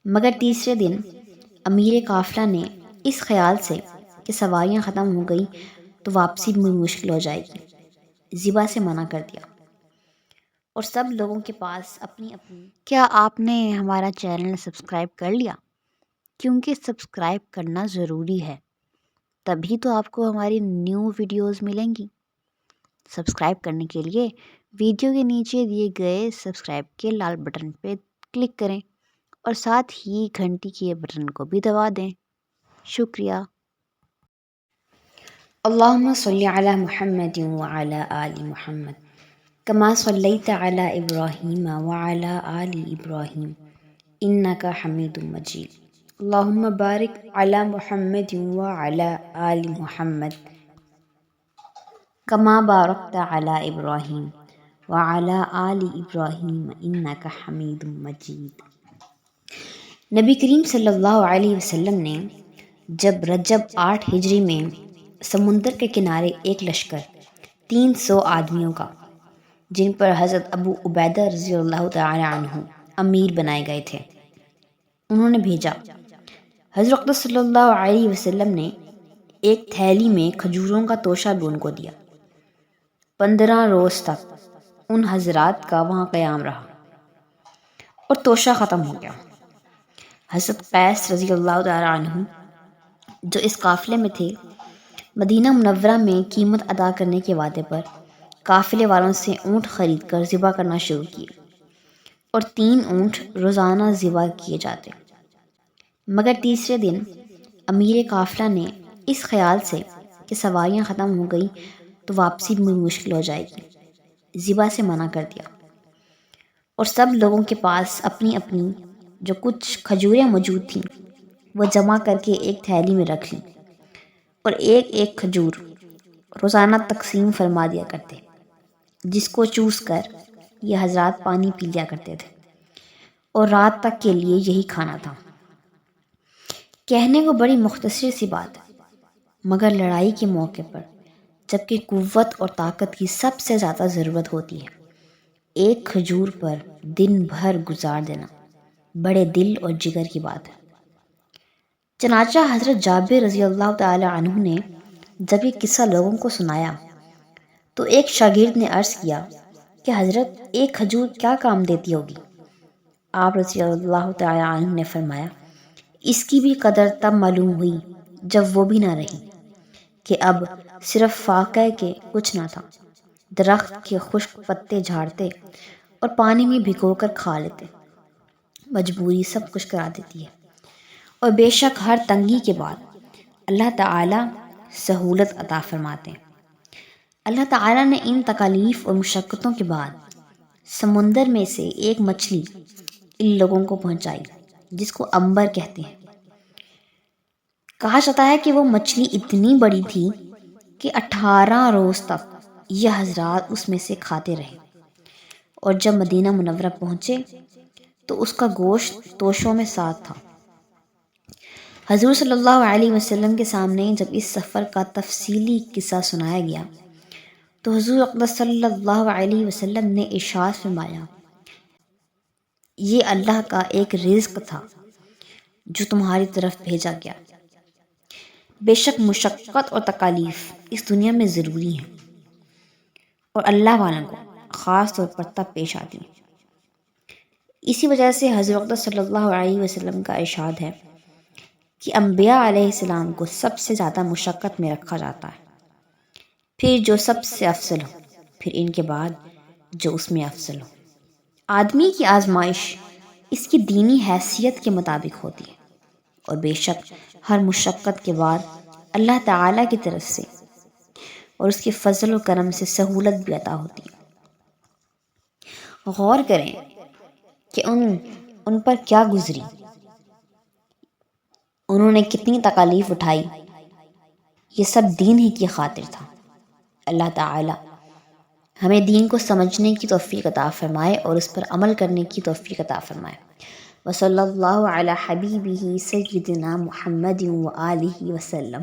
مگر تیسرے دن امیر قافلہ نے اس خیال سے کہ سواریاں ختم ہو گئی تو واپسی بھی مشکل ہو جائے گی، ذبح سے منع کر دیا، اور سب لوگوں کے پاس اپنی اپنی۔ کیا آپ نے ہمارا چینل سبسکرائب کر لیا؟ کیونکہ سبسکرائب کرنا ضروری ہے، تبھی تو آپ کو ہماری نیو ویڈیوز ملیں گی۔ سبسکرائب کرنے کے لیے ویڈیو کے نیچے دیے گئے سبسکرائب کے لال بٹن پہ کلک کریں اور ساتھ ہی گھنٹی کے بٹن کو بھی دبا دیں۔ شکریہ۔ اللہم صلی علی محمد وعلی آل محمد کما صلیت علی ابراہیم وعلی آل ابراہیم انک حمید مجید۔ اللہم بارک علی محمد وعلی آل محمد کما بارکت علی ابراہیم وعلی آل ابراہیم انک حمید مجید۔ نبی کریم صلی اللہ علیہ وسلم نے جب رجب 8 ہجری میں سمندر کے کنارے ایک لشکر 300 آدمیوں کا، جن پر حضرت ابو عبیدہ رضی اللہ تعالی عنہ امیر بنائے گئے تھے، انہوں نے بھیجا۔ حضرت اقدس صلی اللہ علیہ وسلم نے ایک تھیلی میں کھجوروں کا توشہ بھی ان کو دیا۔ 15 روز تک ان حضرات کا وہاں قیام رہا اور توشہ ختم ہو گیا۔ حضرت قیس رضی اللہ تعالی عنہ جو اس قافلے میں تھے، مدینہ منورہ میں قیمت ادا کرنے کے وعدے پر قافلے والوں سے اونٹ خرید کر ذبح کرنا شروع کیے، اور 3 اونٹ روزانہ ذبح کیے جاتے۔ مگر تیسرے دن امیر قافلہ نے اس خیال سے کہ سواریاں ختم ہو گئی تو واپسی بھی مشکل ہو جائے گی، ذبح سے منع کر دیا، اور سب لوگوں کے پاس اپنی اپنی جو کچھ کھجوریں موجود تھیں وہ جمع کر کے ایک تھیلی میں رکھ لیں، اور ایک ایک کھجور روزانہ تقسیم فرما دیا کرتے، جس کو چوس کر یہ حضرات پانی پی لیا کرتے تھے، اور رات تک کے لیے یہی کھانا تھا۔ کہنے کو بڑی مختصر سی بات، مگر لڑائی کے موقع پر جبکہ قوت اور طاقت کی سب سے زیادہ ضرورت ہوتی ہے، ایک کھجور پر دن بھر گزار دینا بڑے دل اور جگر کی بات ہے۔ چنانچہ حضرت جابر رضی اللہ تعالی عنہ نے جب یہ قصہ لوگوں کو سنایا تو ایک شاگرد نے عرض کیا کہ حضرت ایک کھجور کیا کام دیتی ہوگی؟ آپ رضی اللہ تعالی عنہ نے فرمایا، اس کی بھی قدر تب معلوم ہوئی جب وہ بھی نہ رہی کہ اب صرف فاقہ کے کچھ نہ تھا، درخت کے خشک پتے جھاڑتے اور پانی میں بھگو کر کھا لیتے۔ مجبوری سب کچھ کرا دیتی ہے، اور بے شک ہر تنگی کے بعد اللہ تعالی سہولت عطا فرماتے ہیں۔ اللہ تعالی نے ان تکالیف اور مشقتوں کے بعد سمندر میں سے ایک مچھلی ان لوگوں کو پہنچائی جس کو عنبر کہتے ہیں۔ کہا جاتا ہے کہ وہ مچھلی اتنی بڑی تھی کہ 18 روز تک یہ حضرات اس میں سے کھاتے رہے، اور جب مدینہ منورہ پہنچے تو اس کا گوشت توشوں میں ساتھ تھا۔ حضور صلی اللہ علیہ وسلم کے سامنے جب اس سفر کا تفصیلی قصہ سنایا گیا تو حضور اقدس صلی اللہ علیہ وسلم نے ارشاد فرمایا، یہ اللہ کا ایک رزق تھا جو تمہاری طرف بھیجا گیا۔ بے شک مشقت اور تکالیف اس دنیا میں ضروری ہیں، اور اللہ والوں کو خاص طور پر تب پیش آتی ہیں۔ اسی وجہ سے حضرت اقدس صلی اللہ علیہ وسلم کا ارشاد ہے کہ انبیاء علیہ السلام کو سب سے زیادہ مشقت میں رکھا جاتا ہے، پھر جو سب سے افضل ہو، پھر ان کے بعد جو اس میں افضل ہو۔ آدمی کی آزمائش اس کی دینی حیثیت کے مطابق ہوتی ہے، اور بے شک ہر مشقت کے بعد اللہ تعالیٰ کی طرف سے اور اس کے فضل و کرم سے سہولت بھی عطا ہوتی ہے۔ غور کریں کہ ان پر کیا گزری، انہوں نے کتنی تکالیف اٹھائی، یہ سب دین ہی کی خاطر تھا۔ اللہ تعالی ہمیں دین کو سمجھنے کی توفیق عطا فرمائے اور اس پر عمل کرنے کی توفیق عطا فرمائے۔ وصلی اللہ علی حبیبہ سیدنا محمد وآلہ وسلم۔